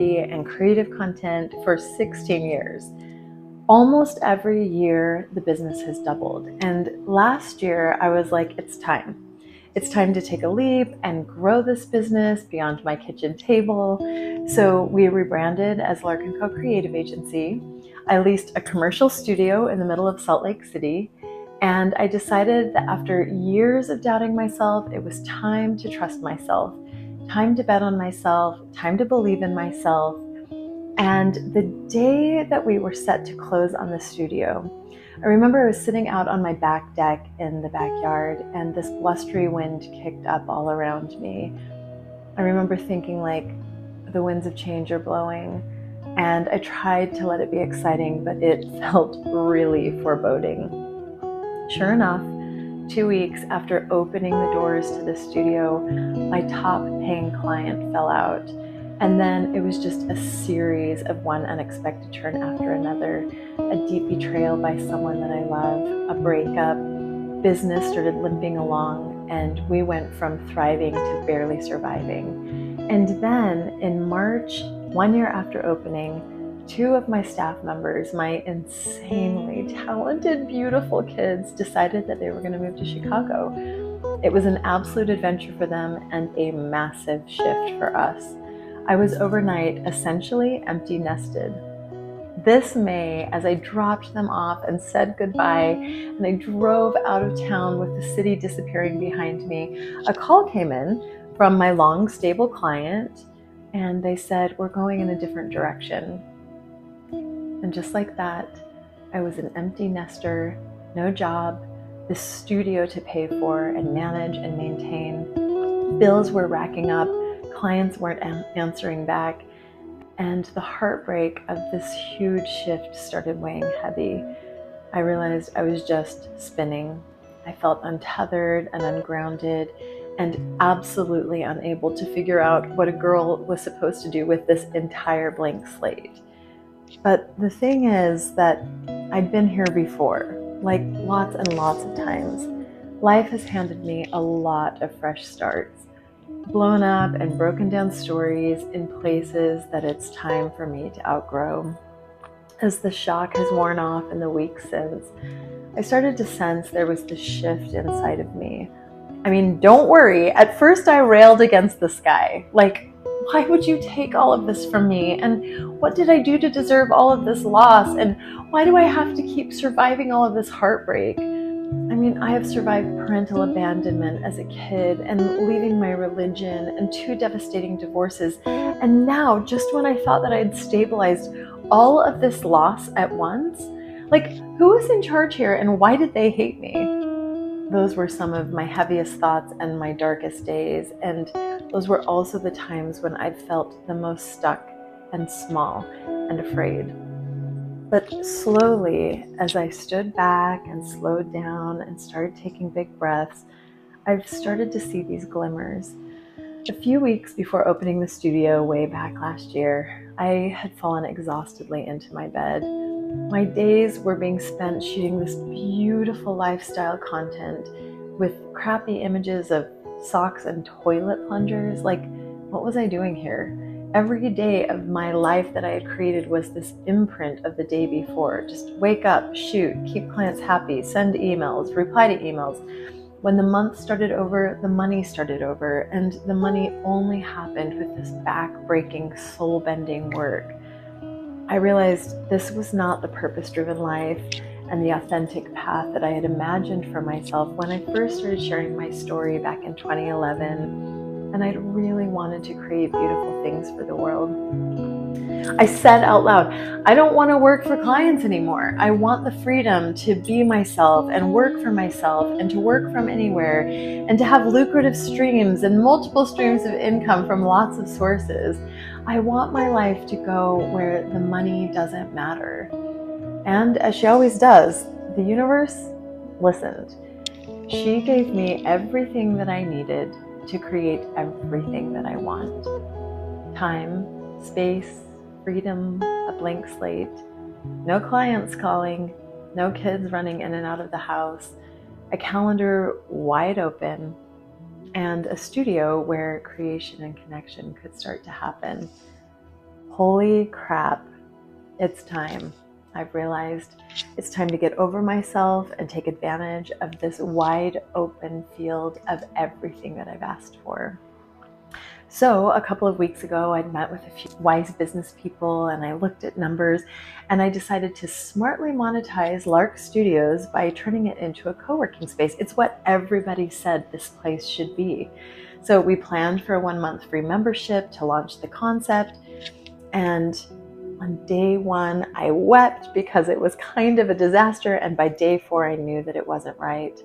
and creative content for 16 years. Almost every year, the business has doubled. And last year, I was like, it's time. It's time to take a leap and grow this business beyond my kitchen table. So we rebranded as Lark & Co. Creative Agency. I leased a commercial studio in the middle of Salt Lake City. And I decided that after years of doubting myself, it was time to trust myself, time to bet on myself, time to believe in myself. And the day that we were set to close on the studio, I remember I was sitting out on my back deck in the backyard and this blustery wind kicked up all around me. I remember thinking like, the winds of change are blowing, and I tried to let it be exciting, but it felt really foreboding. Sure enough, 2 weeks after opening the doors to the studio, my top paying client fell out. And then it was just a series of one unexpected turn after another. A deep betrayal by someone that I love, a breakup, business started limping along, and we went from thriving to barely surviving. And then in March, 1 year after opening, 2 of my staff members, my insanely talented, beautiful kids, decided that they were going to move to Chicago. It was an absolute adventure for them and a massive shift for us. I was overnight essentially empty nested. This May, as I dropped them off and said goodbye, and I drove out of town with the city disappearing behind me, a call came in from my long, stable client, and they said, we're going in a different direction. And just like that, I was an empty nester, no job, this studio to pay for and manage and maintain. Bills were racking up, clients weren't answering back, and the heartbreak of this huge shift started weighing heavy. I realized I was just spinning. I felt untethered and ungrounded and absolutely unable to figure out what a girl was supposed to do with this entire blank slate. But the thing is that I'd been here before, like lots and lots of times. Life has handed me a lot of fresh starts, blown up and broken down stories in places that it's time for me to outgrow. As the shock has worn off in the weeks since, I started to sense there was this shift inside of me. I mean, don't worry, at first I railed against the sky, like, why would you take all of this from me? And what did I do to deserve all of this loss? And why do I have to keep surviving all of this heartbreak? I mean, I have survived parental abandonment as a kid and leaving my religion and 2 devastating divorces. And now, just when I thought that I had stabilized all of this loss at once, like, who is in charge here and why did they hate me? Those were some of my heaviest thoughts and my darkest days. And those were also the times when I'd felt the most stuck and small and afraid. But slowly, as I stood back and slowed down and started taking big breaths, I've started to see these glimmers. A few weeks before opening the studio way back last year, I had fallen exhaustedly into my bed. My days were being spent shooting this beautiful lifestyle content with crappy images of socks and toilet plungers. Like, what was I doing here? Every day of my life that I had created was this imprint of the day before. Just wake up, shoot, keep clients happy, send emails, reply to emails. When the month started over, the money started over, and the money only happened with this back-breaking, soul-bending work. I realized this was not the purpose-driven life and the authentic path that I had imagined for myself when I first started sharing my story back in 2011, and I'd really wanted to create beautiful things for the world. I said out loud, I don't want to work for clients anymore. I want the freedom to be myself and work for myself and to work from anywhere and to have lucrative streams and multiple streams of income from lots of sources. I want my life to go where the money doesn't matter. And as she always does, the universe listened. She gave me everything that I needed to create everything that I want. Time, space, freedom, a blank slate, no clients calling, no kids running in and out of the house, a calendar wide open, and a studio where creation and connection could start to happen. holy crap, it's time. I've realized it's time to get over myself and take advantage of this wide open field of everything that I've asked for. So a couple of weeks ago, I'd met with a few wise business people and I looked at numbers and I decided to smartly monetize Lark Studios by turning it into a co-working space. It's what everybody said this place should be. So we planned for a 1-month free membership to launch the concept. And on day 1, I wept because it was kind of a disaster. And by day 4, I knew that it wasn't right.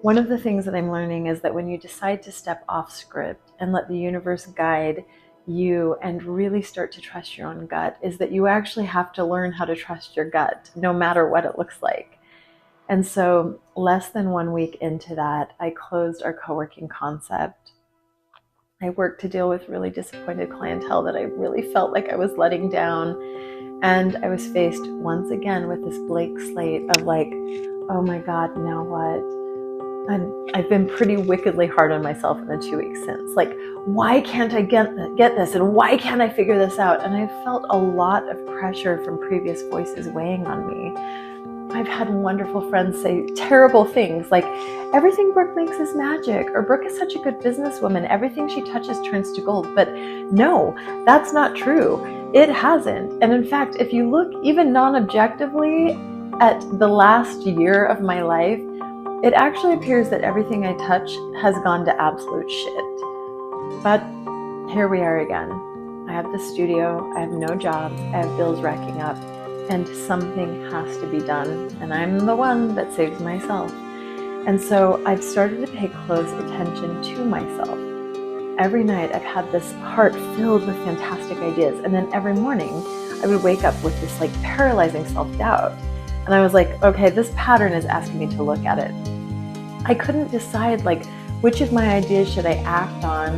One of the things that I'm learning is that when you decide to step off script and let the universe guide you and really start to trust your own gut, is that you actually have to learn how to trust your gut, no matter what it looks like. And so less than 1 week into that, I closed our co-working concept. I worked to deal with really disappointed clientele that I really felt like I was letting down. And I was faced once again with this blank slate of like, oh my God, now what? And I've been pretty wickedly hard on myself in the 2 weeks since. Like, why can't I get this? And why can't I figure this out? And I felt a lot of pressure from previous voices weighing on me. I've had wonderful friends say terrible things like, everything Brooke makes is magic, or Brooke is such a good businesswoman. Everything she touches turns to gold. But no, that's not true. It hasn't. And in fact, if you look even non-objectively at the last year of my life, it actually appears that everything I touch has gone to absolute shit. But here we are again. I have the studio, I have no job, I have bills racking up, and something has to be done. And I'm the one that saves myself. And so I've started to pay close attention to myself. Every night I've had this heart filled with fantastic ideas. And then every morning I would wake up with this like paralyzing self-doubt. And I was like, okay, this pattern is asking me to look at it. I couldn't decide like which of my ideas should I act on.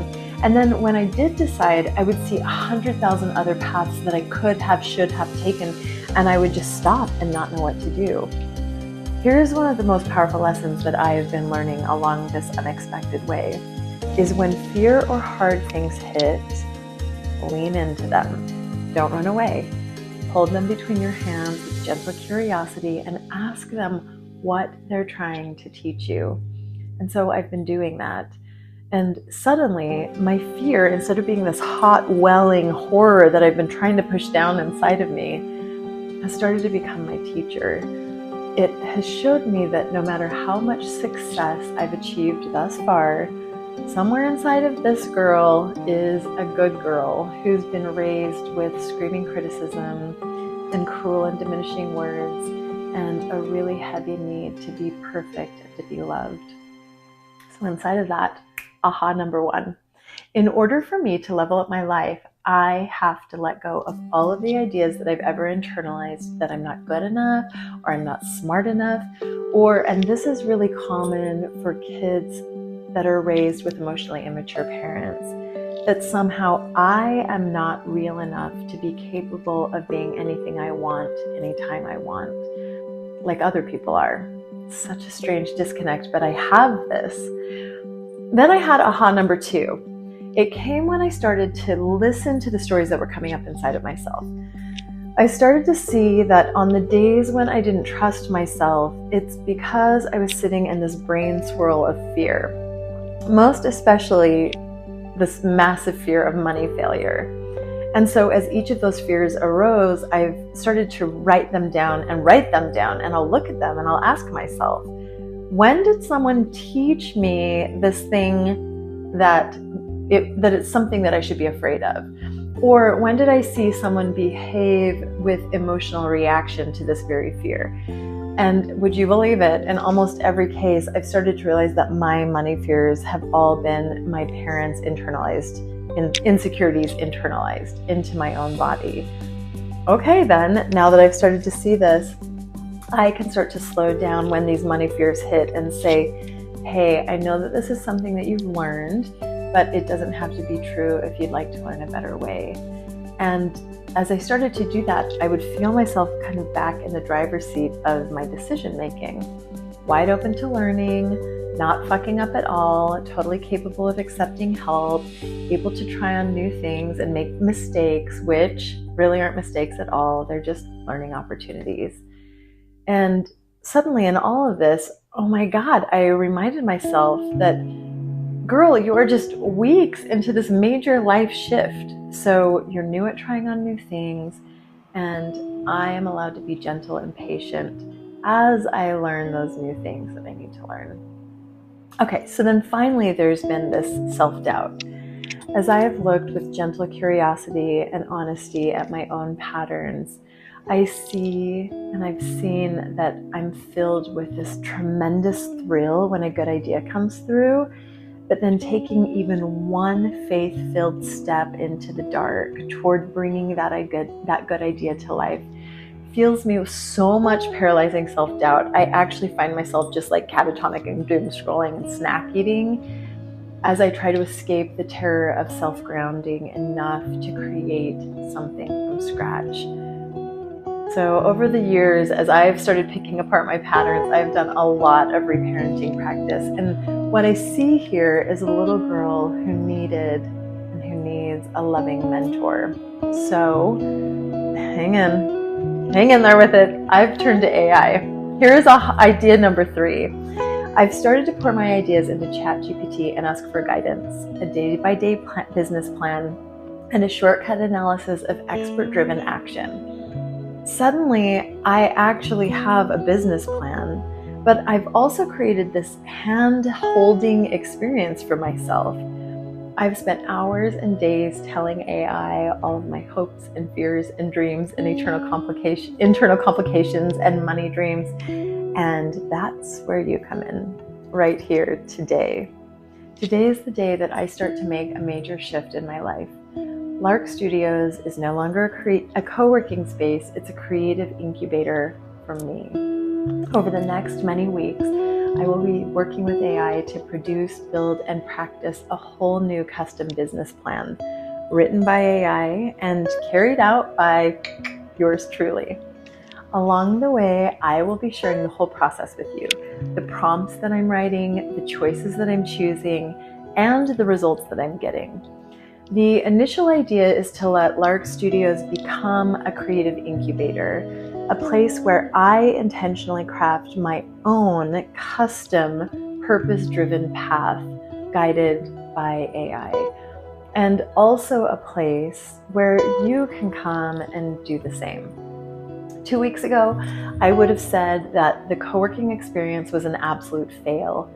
And then when I did decide, I would see 100,000 other paths that I could have, should have taken, and I would just stop and not know what to do. Here's one of the most powerful lessons that I have been learning along this unexpected way, is when fear or hard things hit, lean into them. Don't run away. Hold them between your hands with gentle curiosity and ask them what they're trying to teach you. And so I've been doing that. And suddenly my fear, instead of being this hot welling horror that I've been trying to push down inside of me, has started to become my teacher. It has showed me that no matter how much success I've achieved thus far, somewhere inside of this girl is a good girl who's been raised with screaming criticism and cruel and diminishing words and a really heavy need to be perfect and to be loved. So inside of that, aha number 1. In order for me to level up my life, I have to let go of all of the ideas that I've ever internalized that I'm not good enough or I'm not smart enough, and this is really common for kids that are raised with emotionally immature parents, that somehow I am not real enough to be capable of being anything I want, anytime I want, like other people are. Such a strange disconnect, but I have this. Then I had aha number 2. It came when I started to listen to the stories that were coming up inside of myself. I started to see that on the days when I didn't trust myself, it's because I was sitting in this brain swirl of fear. Most especially this massive fear of money failure. And so as each of those fears arose, I've started to write them down, and I'll look at them and I'll ask myself, when did someone teach me this thing that it's something that I should be afraid of? Or when did I see someone behave with emotional reaction to this very fear? And would you believe it? In almost every case, I've started to realize that my money fears have all been my parents' internalized insecurities internalized into my own body. Okay, then, now that I've started to see this, I can start to slow down when these money fears hit and say, hey, I know that this is something that you've learned, but it doesn't have to be true if you'd like to learn a better way. And as I started to do that, I would feel myself kind of back in the driver's seat of my decision making, wide open to learning, not fucking up at all, totally capable of accepting help, able to try on new things and make mistakes, which really aren't mistakes at all. They're just learning opportunities. And suddenly in all of this, oh my God, I reminded myself that, girl, you are just weeks into this major life shift. So you're new at trying on new things, and I am allowed to be gentle and patient as I learn those new things that I need to learn. Okay, so then finally there's been this self-doubt. As I have looked with gentle curiosity and honesty at my own patterns, I see and I've seen that I'm filled with this tremendous thrill when a good idea comes through, but then taking even one faith-filled step into the dark toward bringing that good idea to life fills me with so much paralyzing self-doubt. I actually find myself just like catatonic and doom scrolling and snack eating as I try to escape the terror of self-grounding enough to create something from scratch. So over the years, as I've started picking apart my patterns, I've done a lot of reparenting practice. And what I see here is a little girl who needed and who needs a loving mentor. So hang in there with it. I've turned to AI. Here's idea number 3. I've started to pour my ideas into ChatGPT and ask for guidance, a day-by-day business plan, and a shortcut analysis of expert-driven action. Suddenly, I actually have a business plan, but I've also created this hand-holding experience for myself. I've spent hours and days telling AI all of my hopes and fears and dreams and internal complications and money dreams. And that's where you come in, right here today. Today is the day that I start to make a major shift in my life. Lark Studios is no longer a co-working space, it's a creative incubator for me. Over the next many weeks, I will be working with AI to produce, build, and practice a whole new custom business plan, written by AI and carried out by yours truly. Along the way, I will be sharing the whole process with you, the prompts that I'm writing, the choices that I'm choosing, and the results that I'm getting. The initial idea is to let Lark Studios become a creative incubator, a place where I intentionally craft my own custom, purpose-driven path guided by AI, and also a place where you can come and do the same. 2 weeks ago, I would have said that the co-working experience was an absolute fail,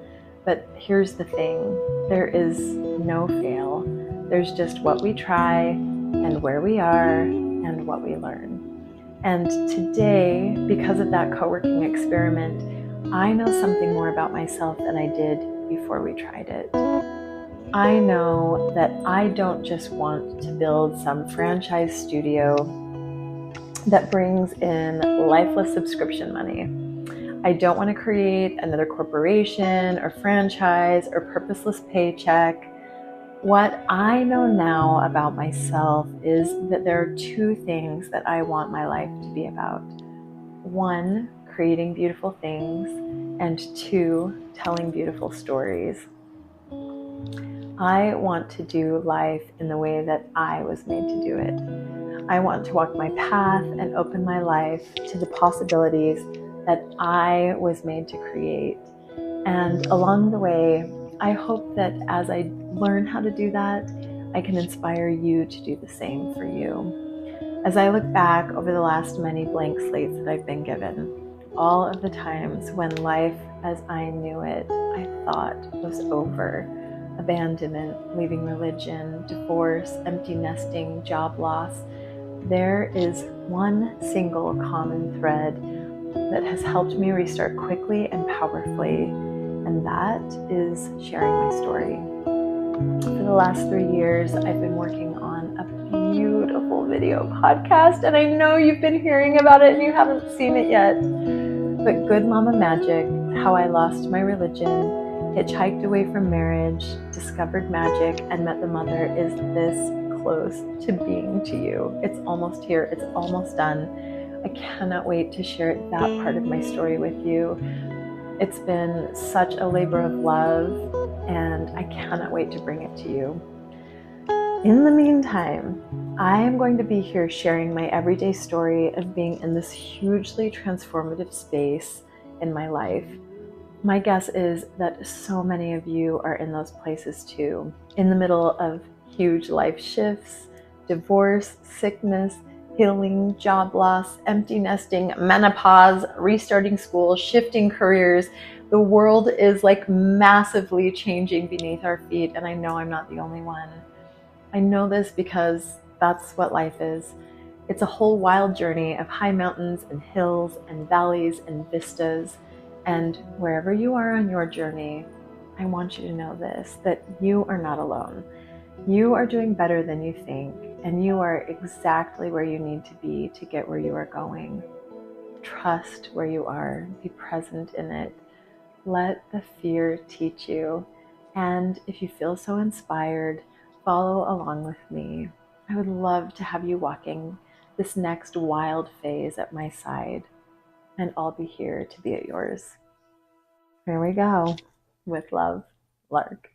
but here's the thing, there is no fail. There's just what we try and where we are and what we learn. And today, because of that co-working experiment, I know something more about myself than I did before we tried it. I know that I don't just want to build some franchise studio that brings in lifeless subscription money. I don't want to create another corporation or franchise or purposeless paycheck. What I know now about myself is that there are 2 things that I want my life to be about. 1, creating beautiful things, and 2, telling beautiful stories. I want to do life in the way that I was made to do it. I want to walk my path and open my life to the possibilities that I was made to create. And along the way, I hope that as I learn how to do that, I can inspire you to do the same for you. As I look back over the last many blank slates that I've been given, all of the times when life as I knew it, I thought was over, abandonment, leaving religion, divorce, empty nesting, job loss, there is one single common thread that has helped me restart quickly and powerfully, and that is sharing my story. For the last 3 years, I've been working on a beautiful video podcast, and I know you've been hearing about it and you haven't seen it yet. But Good Mama Magic, How I Lost My Religion, Hitchhiked Away from Marriage, Discovered Magic, and Met the Mother is this close to being to you. It's almost here. It's almost done. I cannot wait to share that part of my story with you. It's been such a labor of love, and I cannot wait to bring it to you. In the meantime, I am going to be here sharing my everyday story of being in this hugely transformative space in my life. My guess is that so many of you are in those places too, in the middle of huge life shifts, divorce, sickness, healing, job loss, empty nesting, menopause, restarting school, shifting careers. The world is like massively changing beneath our feet, and I know I'm not the only one. I know this because that's what life is. It's a whole wild journey of high mountains and hills and valleys and vistas. And wherever you are on your journey, I want you to know this, that you are not alone. You are doing better than you think, and you are exactly where you need to be to get where you are going. Trust where you are, be present in it. Let the fear teach you. And if you feel so inspired, follow along with me. I would love to have you walking this next wild phase at my side, and I'll be here to be at yours. Here we go. With love, Lark.